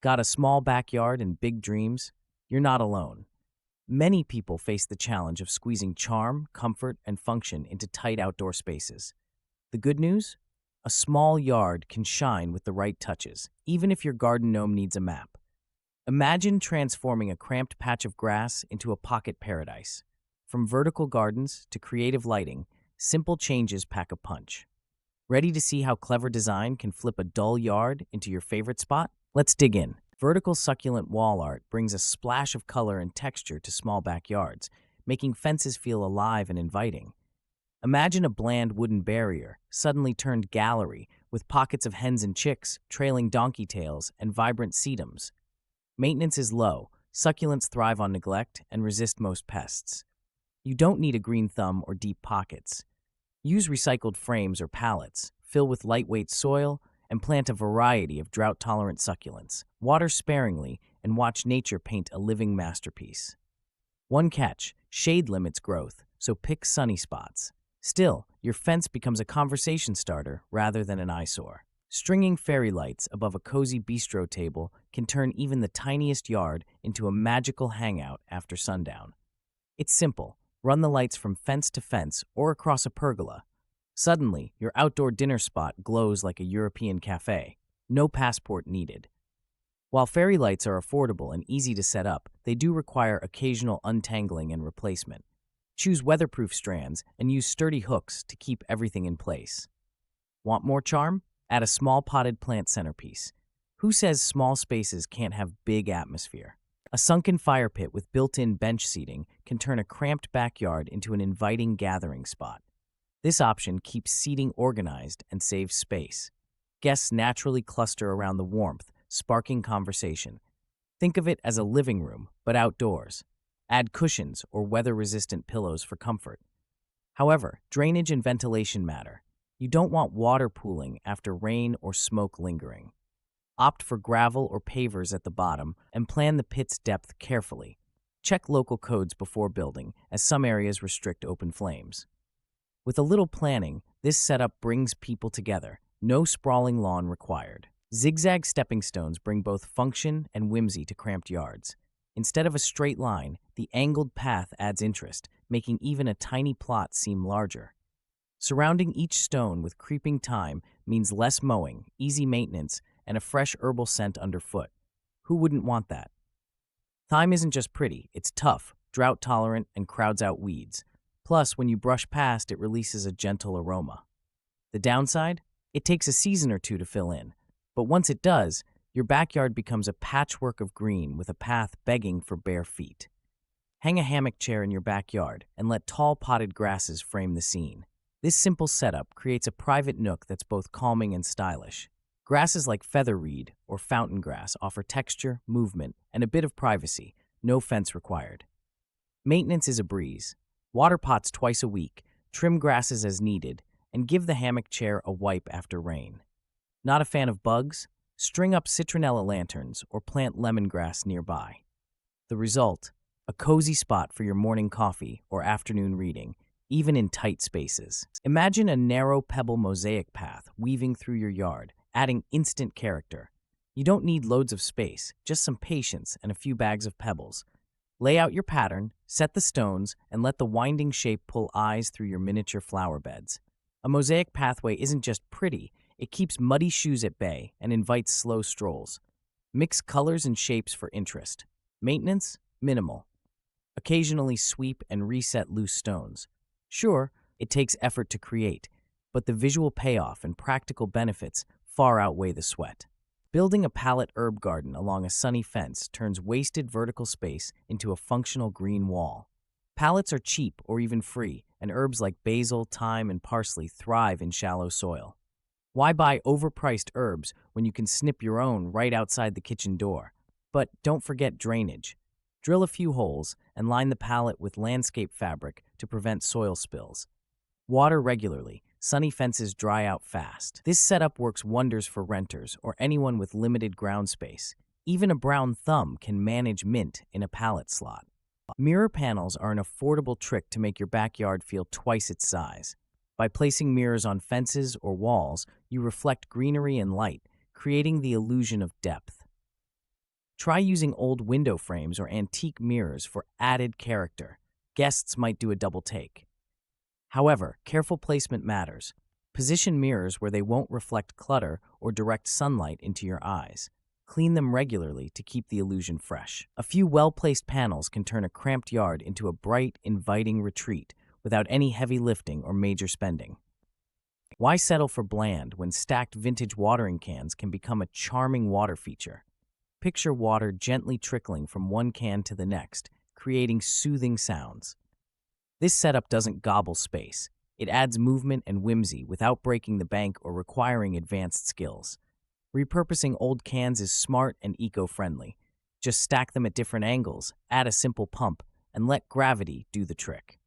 Got a small backyard and big dreams? You're not alone. Many people face the challenge of squeezing charm, comfort, and function into tight outdoor spaces. The good news? A small yard can shine with the right touches, even if your garden gnome needs a map. Imagine transforming a cramped patch of grass into a pocket paradise. From vertical gardens to creative lighting, simple changes pack a punch. Ready to see how clever design can flip a dull yard into your favorite spot? Let's dig in. Vertical succulent wall art brings a splash of color and texture to small backyards, making fences feel alive and inviting. Imagine a bland wooden barrier suddenly turned gallery with pockets of hens and chicks, trailing donkey tails, and vibrant sedums. Maintenance is low, succulents thrive on neglect and resist most pests. You don't need a green thumb or deep pockets. Use recycled frames or pallets, fill with lightweight soil, and plant a variety of drought-tolerant succulents. Water sparingly and watch nature paint a living masterpiece. One catch: shade limits growth, so pick sunny spots. Still, your fence becomes a conversation starter rather than an eyesore. Stringing fairy lights above a cozy bistro table can turn even the tiniest yard into a magical hangout after sundown. It's simple. Run the lights from fence to fence or across a pergola. Suddenly, your outdoor dinner spot glows like a European cafe. No passport needed. While fairy lights are affordable and easy to set up, they do require occasional untangling and replacement. Choose weatherproof strands and use sturdy hooks to keep everything in place. Want more charm? Add a small potted plant centerpiece. Who says small spaces can't have big atmosphere? A sunken fire pit with built-in bench seating can turn a cramped backyard into an inviting gathering spot. This option keeps seating organized and saves space. Guests naturally cluster around the warmth, sparking conversation. Think of it as a living room, but outdoors. Add cushions or weather-resistant pillows for comfort. However, drainage and ventilation matter. You don't want water pooling after rain or smoke lingering. Opt for gravel or pavers at the bottom and plan the pit's depth carefully. Check local codes before building, as some areas restrict open flames. With a little planning, this setup brings people together. No sprawling lawn required. Zigzag stepping stones bring both function and whimsy to cramped yards. Instead of a straight line, the angled path adds interest, making even a tiny plot seem larger. Surrounding each stone with creeping thyme means less mowing, easy maintenance, and a fresh herbal scent underfoot. Who wouldn't want that? Thyme isn't just pretty, it's tough, drought-tolerant, and crowds out weeds. Plus, when you brush past, it releases a gentle aroma. The downside? It takes a season or two to fill in. But once it does, your backyard becomes a patchwork of green with a path begging for bare feet. Hang a hammock chair in your backyard and let tall potted grasses frame the scene. This simple setup creates a private nook that's both calming and stylish. Grasses like featherweed or fountain grass offer texture, movement, and a bit of privacy, no fence required. Maintenance is a breeze. Water pots twice a week, trim grasses as needed, and give the hammock chair a wipe after rain. Not a fan of bugs? String up citronella lanterns or plant lemongrass nearby. The result? A cozy spot for your morning coffee or afternoon reading, even in tight spaces. Imagine a narrow pebble mosaic path weaving through your yard, adding instant character. You don't need loads of space, just some patience and a few bags of pebbles. Lay out your pattern, set the stones, and let the winding shape pull eyes through your miniature flower beds. A mosaic pathway isn't just pretty, it keeps muddy shoes at bay and invites slow strolls. Mix colors and shapes for interest. Maintenance? Minimal. Occasionally sweep and reset loose stones. Sure, it takes effort to create, but the visual payoff and practical benefits far outweigh the sweat. Building a palette herb garden along a sunny fence turns wasted vertical space into a functional green wall. Pallets are cheap or even free, and herbs like basil, thyme, and parsley thrive in shallow soil. Why buy overpriced herbs when you can snip your own right outside the kitchen door? But don't forget drainage. Drill a few holes and line the pallet with landscape fabric to prevent soil spills. Water regularly. Sunny fences dry out fast. This setup works wonders for renters or anyone with limited ground space. Even a brown thumb can manage mint in a pallet slot. Mirror panels are an affordable trick to make your backyard feel twice its size. By placing mirrors on fences or walls, you reflect greenery and light, creating the illusion of depth. Try using old window frames or antique mirrors for added character. Guests might do a double take. However, careful placement matters. Position mirrors where they won't reflect clutter or direct sunlight into your eyes. Clean them regularly to keep the illusion fresh. A few well-placed panels can turn a cramped yard into a bright, inviting retreat without any heavy lifting or major spending. Why settle for bland when stacked vintage watering cans can become a charming water feature? Picture water gently trickling from one can to the next, creating soothing sounds. This setup doesn't gobble space. It adds movement and whimsy without breaking the bank or requiring advanced skills. Repurposing old cans is smart and eco-friendly. Just stack them at different angles, add a simple pump, and let gravity do the trick.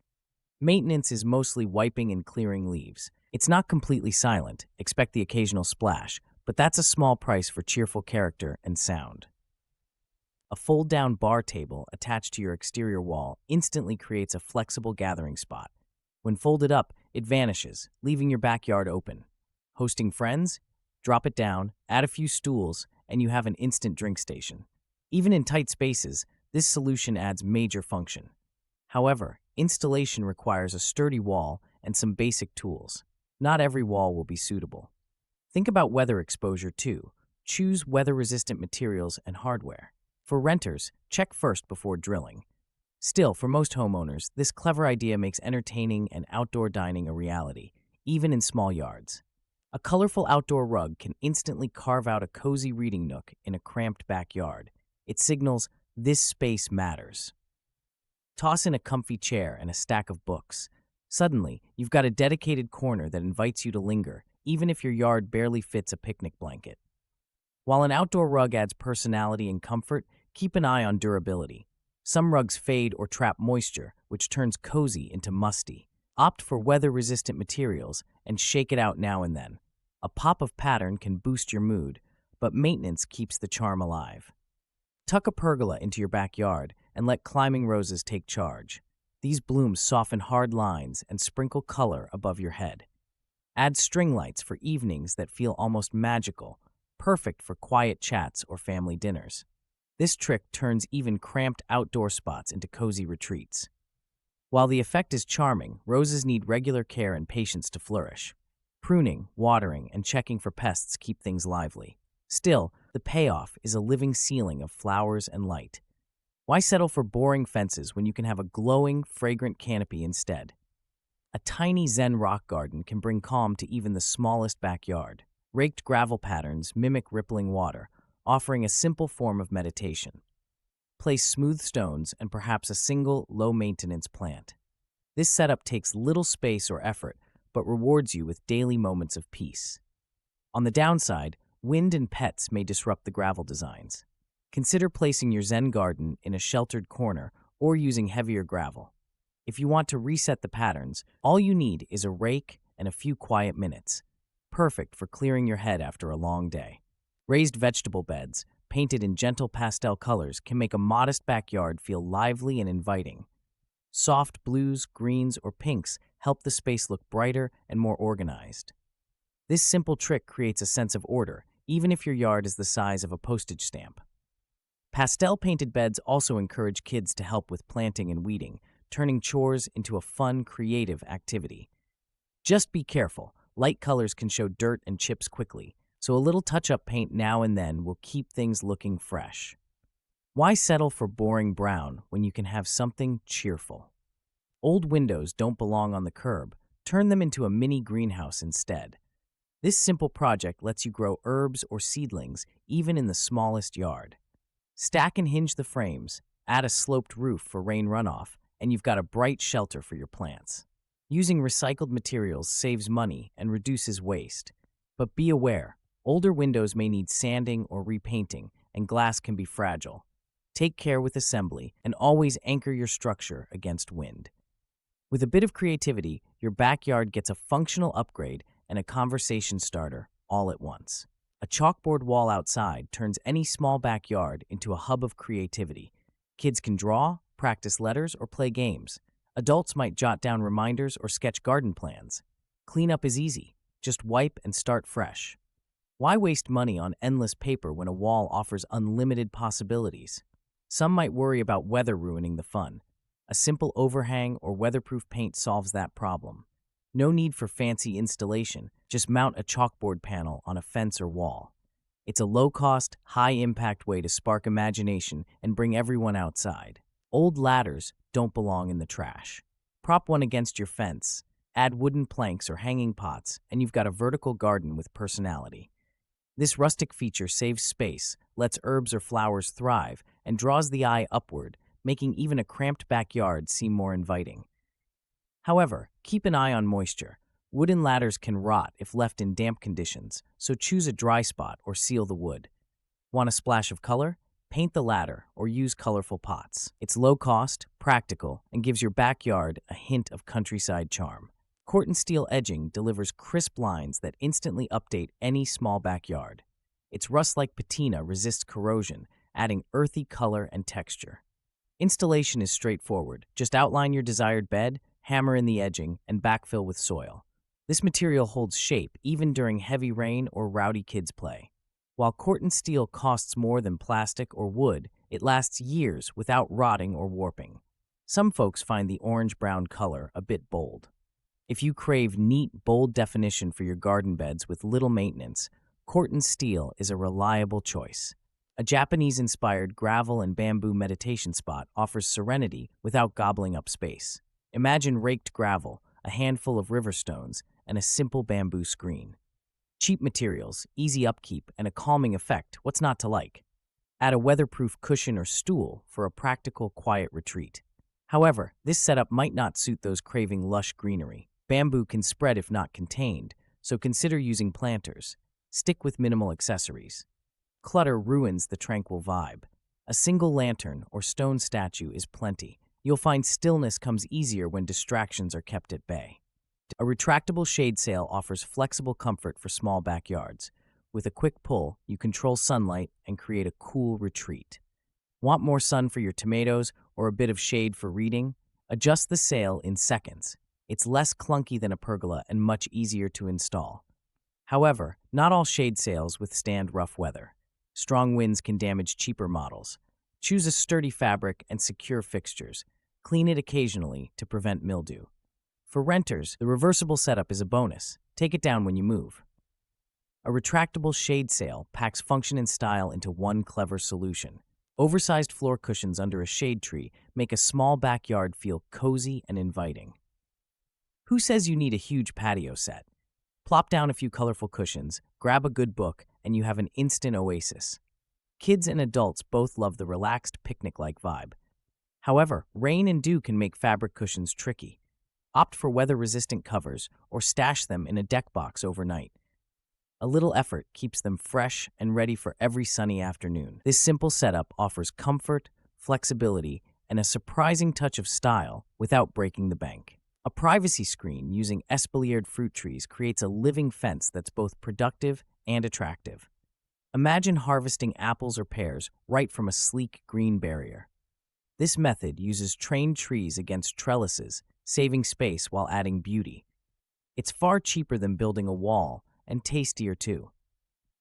Maintenance is mostly wiping and clearing leaves. It's not completely silent, expect the occasional splash, but that's a small price for cheerful character and sound. A fold-down bar table attached to your exterior wall instantly creates a flexible gathering spot. When folded up, it vanishes, leaving your backyard open. Hosting friends? Drop it down, add a few stools, and you have an instant drink station. Even in tight spaces, this solution adds major function. However, installation requires a sturdy wall and some basic tools. Not every wall will be suitable. Think about weather exposure too. Choose weather-resistant materials and hardware. For renters, check first before drilling. Still, for most homeowners, this clever idea makes entertaining and outdoor dining a reality, even in small yards. A colorful outdoor rug can instantly carve out a cozy reading nook in a cramped backyard. It signals, this space matters. Toss in a comfy chair and a stack of books. Suddenly, you've got a dedicated corner that invites you to linger, even if your yard barely fits a picnic blanket. While an outdoor rug adds personality and comfort, keep an eye on durability. Some rugs fade or trap moisture, which turns cozy into musty. Opt for weather-resistant materials and shake it out now and then. A pop of pattern can boost your mood, but maintenance keeps the charm alive. Tuck a pergola into your backyard and let climbing roses take charge. These blooms soften hard lines and sprinkle color above your head. Add string lights for evenings that feel almost magical, perfect for quiet chats or family dinners. This trick turns even cramped outdoor spots into cozy retreats. While the effect is charming, roses need regular care and patience to flourish. Pruning, watering, and checking for pests keep things lively. Still, the payoff is a living ceiling of flowers and light. Why settle for boring fences when you can have a glowing, fragrant canopy instead? A tiny Zen rock garden can bring calm to even the smallest backyard. Raked gravel patterns mimic rippling water, offering a simple form of meditation. Place smooth stones and perhaps a single, low-maintenance plant. This setup takes little space or effort, but rewards you with daily moments of peace. On the downside, wind and pets may disrupt the gravel designs. Consider placing your Zen garden in a sheltered corner or using heavier gravel. If you want to reset the patterns, all you need is a rake and a few quiet minutes. Perfect for clearing your head after a long day. Raised vegetable beds, painted in gentle pastel colors, can make a modest backyard feel lively and inviting. Soft blues, greens, or pinks help the space look brighter and more organized. This simple trick creates a sense of order, even if your yard is the size of a postage stamp. Pastel-painted beds also encourage kids to help with planting and weeding, turning chores into a fun, creative activity. Just be careful. Light colors can show dirt and chips quickly, so a little touch-up paint now and then will keep things looking fresh. Why settle for boring brown when you can have something cheerful? Old windows don't belong on the curb. Turn them into a mini greenhouse instead. This simple project lets you grow herbs or seedlings even in the smallest yard. Stack and hinge the frames, add a sloped roof for rain runoff, and you've got a bright shelter for your plants. Using recycled materials saves money and reduces waste. But be aware, older windows may need sanding or repainting, and glass can be fragile. Take care with assembly and always anchor your structure against wind. With a bit of creativity, your backyard gets a functional upgrade and a conversation starter all at once. A chalkboard wall outside turns any small backyard into a hub of creativity. Kids can draw, practice letters, or play games. Adults might jot down reminders or sketch garden plans. Cleanup is easy. Just wipe and start fresh. Why waste money on endless paper when a wall offers unlimited possibilities? Some might worry about weather ruining the fun. A simple overhang or weatherproof paint solves that problem. No need for fancy installation, just mount a chalkboard panel on a fence or wall. It's a low-cost, high-impact way to spark imagination and bring everyone outside. Old ladders don't belong in the trash. Prop one against your fence, add wooden planks or hanging pots, and you've got a vertical garden with personality. This rustic feature saves space, lets herbs or flowers thrive, and draws the eye upward, making even a cramped backyard seem more inviting. However, keep an eye on moisture. Wooden ladders can rot if left in damp conditions, so choose a dry spot or seal the wood. Want a splash of color? Paint the ladder or use colorful pots. It's low cost, practical, and gives your backyard a hint of countryside charm. Corten steel edging delivers crisp lines that instantly update any small backyard. Its rust-like patina resists corrosion, adding earthy color and texture. Installation is straightforward. Just outline your desired bed, hammer in the edging, and backfill with soil. This material holds shape even during heavy rain or rowdy kids' play. While Corten steel costs more than plastic or wood, it lasts years without rotting or warping. Some folks find the orange-brown color a bit bold. If you crave neat, bold definition for your garden beds with little maintenance, Corten steel is a reliable choice. A Japanese-inspired gravel and bamboo meditation spot offers serenity without gobbling up space. Imagine raked gravel, a handful of river stones, and a simple bamboo screen. Cheap materials, easy upkeep, and a calming effect, what's not to like? Add a weatherproof cushion or stool for a practical, quiet retreat. However, this setup might not suit those craving lush greenery. Bamboo can spread if not contained, so consider using planters. Stick with minimal accessories. Clutter ruins the tranquil vibe. A single lantern or stone statue is plenty. You'll find stillness comes easier when distractions are kept at bay. A retractable shade sail offers flexible comfort for small backyards. With a quick pull, you control sunlight and create a cool retreat. Want more sun for your tomatoes or a bit of shade for reading? Adjust the sail in seconds. It's less clunky than a pergola and much easier to install. However, not all shade sails withstand rough weather. Strong winds can damage cheaper models. Choose a sturdy fabric and secure fixtures. Clean it occasionally to prevent mildew. For renters, the reversible setup is a bonus. Take it down when you move. A retractable shade sail packs function and style into one clever solution. Oversized floor cushions under a shade tree make a small backyard feel cozy and inviting. Who says you need a huge patio set? Plop down a few colorful cushions, grab a good book, and you have an instant oasis. Kids and adults both love the relaxed picnic-like vibe. However, rain and dew can make fabric cushions tricky. Opt for weather-resistant covers or stash them in a deck box overnight. A little effort keeps them fresh and ready for every sunny afternoon. This simple setup offers comfort, flexibility, and a surprising touch of style without breaking the bank. A privacy screen using espaliered fruit trees creates a living fence that's both productive and attractive. Imagine harvesting apples or pears right from a sleek green barrier. This method uses trained trees against trellises, saving space while adding beauty. It's far cheaper than building a wall and tastier too.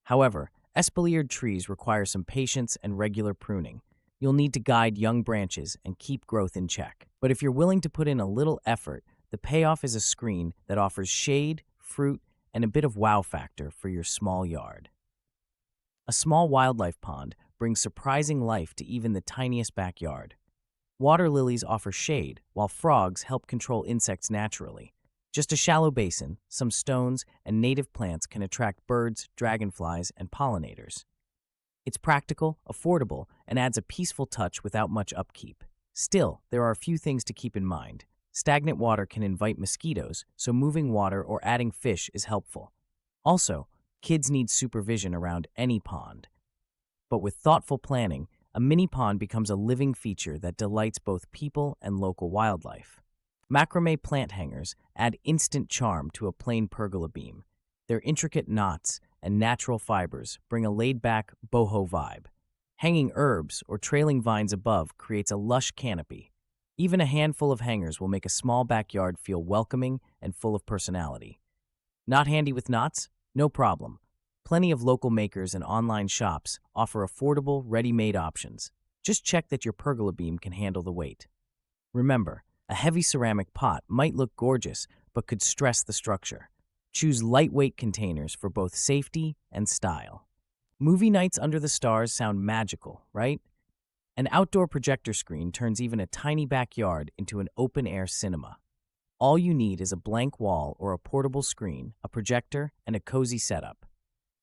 However, espaliered trees require some patience and regular pruning. You'll need to guide young branches and keep growth in check. But if you're willing to put in a little effort, the payoff is a screen that offers shade, fruit, and a bit of wow factor for your small yard. A small wildlife pond brings surprising life to even the tiniest backyard. Water lilies offer shade, while frogs help control insects naturally. Just a shallow basin, some stones, and native plants can attract birds, dragonflies, and pollinators. It's practical, affordable, and adds a peaceful touch without much upkeep. Still, there are a few things to keep in mind. Stagnant water can invite mosquitoes, so moving water or adding fish is helpful. Also, kids need supervision around any pond. But with thoughtful planning, a mini pond becomes a living feature that delights both people and local wildlife. Macrame plant hangers add instant charm to a plain pergola beam. Their intricate knots and natural fibers bring a laid-back boho vibe. Hanging herbs or trailing vines above creates a lush canopy. Even a handful of hangers will make a small backyard feel welcoming and full of personality. Not handy with knots? No problem. Plenty of local makers and online shops offer affordable, ready-made options. Just check that your pergola beam can handle the weight. Remember, a heavy ceramic pot might look gorgeous, but could stress the structure. Choose lightweight containers for both safety and style. Movie nights under the stars sound magical, right? An outdoor projector screen turns even a tiny backyard into an open-air cinema. All you need is a blank wall or a portable screen, a projector, and a cozy setup.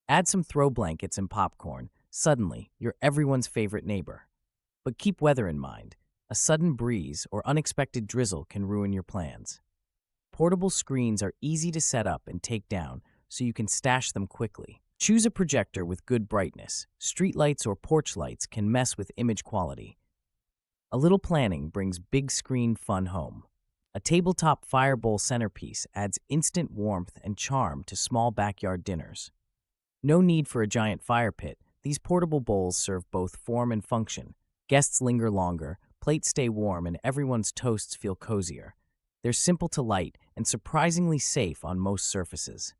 Add some throw blankets and popcorn. Suddenly, you're everyone's favorite neighbor. But keep weather in mind. A sudden breeze or unexpected drizzle can ruin your plans. Portable screens are easy to set up and take down, so you can stash them quickly. Choose a projector with good brightness. Street lights or porch lights can mess with image quality. A little planning brings big screen fun home. A tabletop fire bowl centerpiece adds instant warmth and charm to small backyard dinners. No need for a giant fire pit. These portable bowls serve both form and function. Guests linger longer, plates stay warm, and everyone's toasts feel cozier. They're simple to light and surprisingly safe on most surfaces.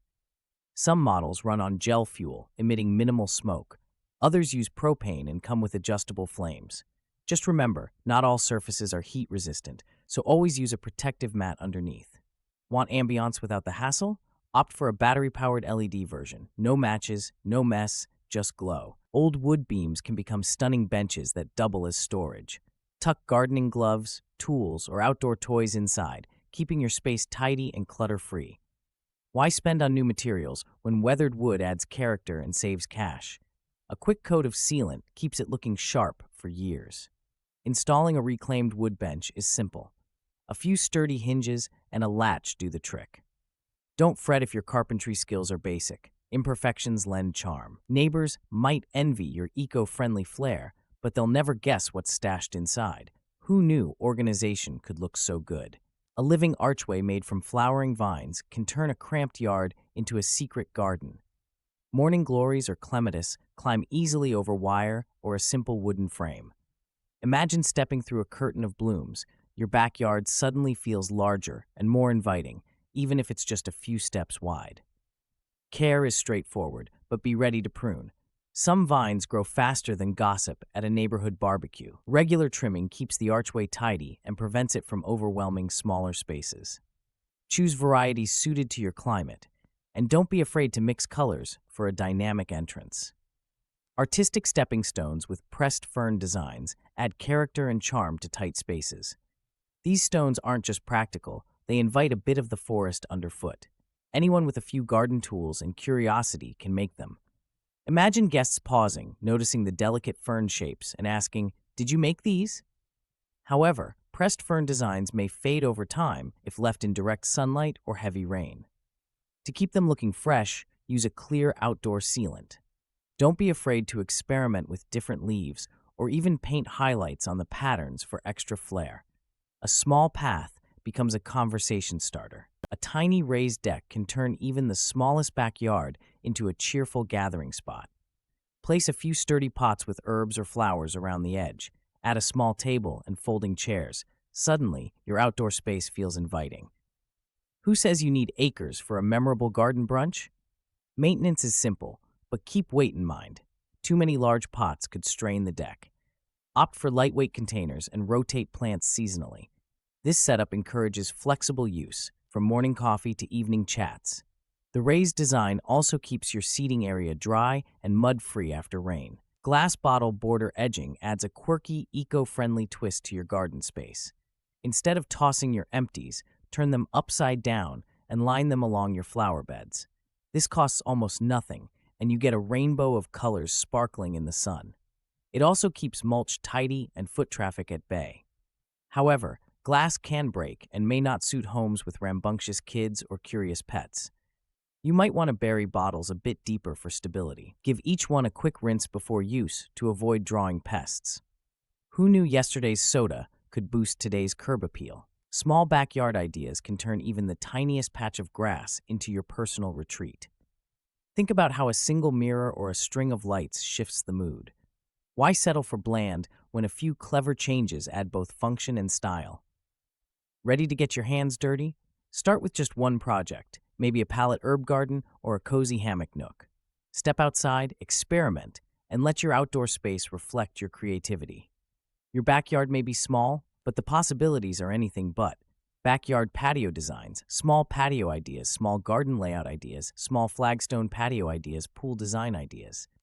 Some models run on gel fuel, emitting minimal smoke. Others use propane and come with adjustable flames. Just remember, not all surfaces are heat resistant, so always use a protective mat underneath. Want ambiance without the hassle? Opt for a battery-powered LED version. No matches, no mess, just glow. Old wood beams can become stunning benches that double as storage. Tuck gardening gloves, tools, or outdoor toys inside, keeping your space tidy and clutter-free. Why spend on new materials when weathered wood adds character and saves cash? A quick coat of sealant keeps it looking sharp for years. Installing a reclaimed wood bench is simple. A few sturdy hinges and a latch do the trick. Don't fret if your carpentry skills are basic. Imperfections lend charm. Neighbors might envy your eco-friendly flair, but they'll never guess what's stashed inside. Who knew organization could look so good? A living archway made from flowering vines can turn a cramped yard into a secret garden. Morning glories or clematis climb easily over wire or a simple wooden frame. Imagine stepping through a curtain of blooms. Your backyard suddenly feels larger and more inviting, even if it's just a few steps wide. Care is straightforward, but be ready to prune. Some vines grow faster than gossip at a neighborhood barbecue. Regular trimming keeps the archway tidy and prevents it from overwhelming smaller spaces. Choose varieties suited to your climate, and don't be afraid to mix colors for a dynamic entrance. Artistic stepping stones with pressed fern designs add character and charm to tight spaces. These stones aren't just practical, they invite a bit of the forest underfoot. Anyone with a few garden tools and curiosity can make them. Imagine guests pausing, noticing the delicate fern shapes, and asking, "Did you make these?" However, pressed fern designs may fade over time if left in direct sunlight or heavy rain. To keep them looking fresh, use a clear outdoor sealant. Don't be afraid to experiment with different leaves or even paint highlights on the patterns for extra flair. A small path becomes a conversation starter. A tiny raised deck can turn even the smallest backyard into a cheerful gathering spot. Place a few sturdy pots with herbs or flowers around the edge. Add a small table and folding chairs. Suddenly, your outdoor space feels inviting. Who says you need acres for a memorable garden brunch? Maintenance is simple, but keep weight in mind. Too many large pots could strain the deck. Opt for lightweight containers and rotate plants seasonally. This setup encourages flexible use, from morning coffee to evening chats. The raised design also keeps your seating area dry and mud-free after rain. Glass bottle border edging adds a quirky, eco-friendly twist to your garden space. Instead of tossing your empties, turn them upside down and line them along your flower beds. This costs almost nothing, and you get a rainbow of colors sparkling in the sun. It also keeps mulch tidy and foot traffic at bay. However, glass can break and may not suit homes with rambunctious kids or curious pets. You might want to bury bottles a bit deeper for stability. Give each one a quick rinse before use to avoid drawing pests. Who knew yesterday's soda could boost today's curb appeal? Small backyard ideas can turn even the tiniest patch of grass into your personal retreat. Think about how a single mirror or a string of lights shifts the mood. Why settle for bland when a few clever changes add both function and style? Ready to get your hands dirty? Start with just one project, maybe a palette herb garden or a cozy hammock nook. Step outside, experiment, and let your outdoor space reflect your creativity. Your backyard may be small, but the possibilities are anything but. Backyard patio designs, small patio ideas, small garden layout ideas, small flagstone patio ideas, pool design ideas.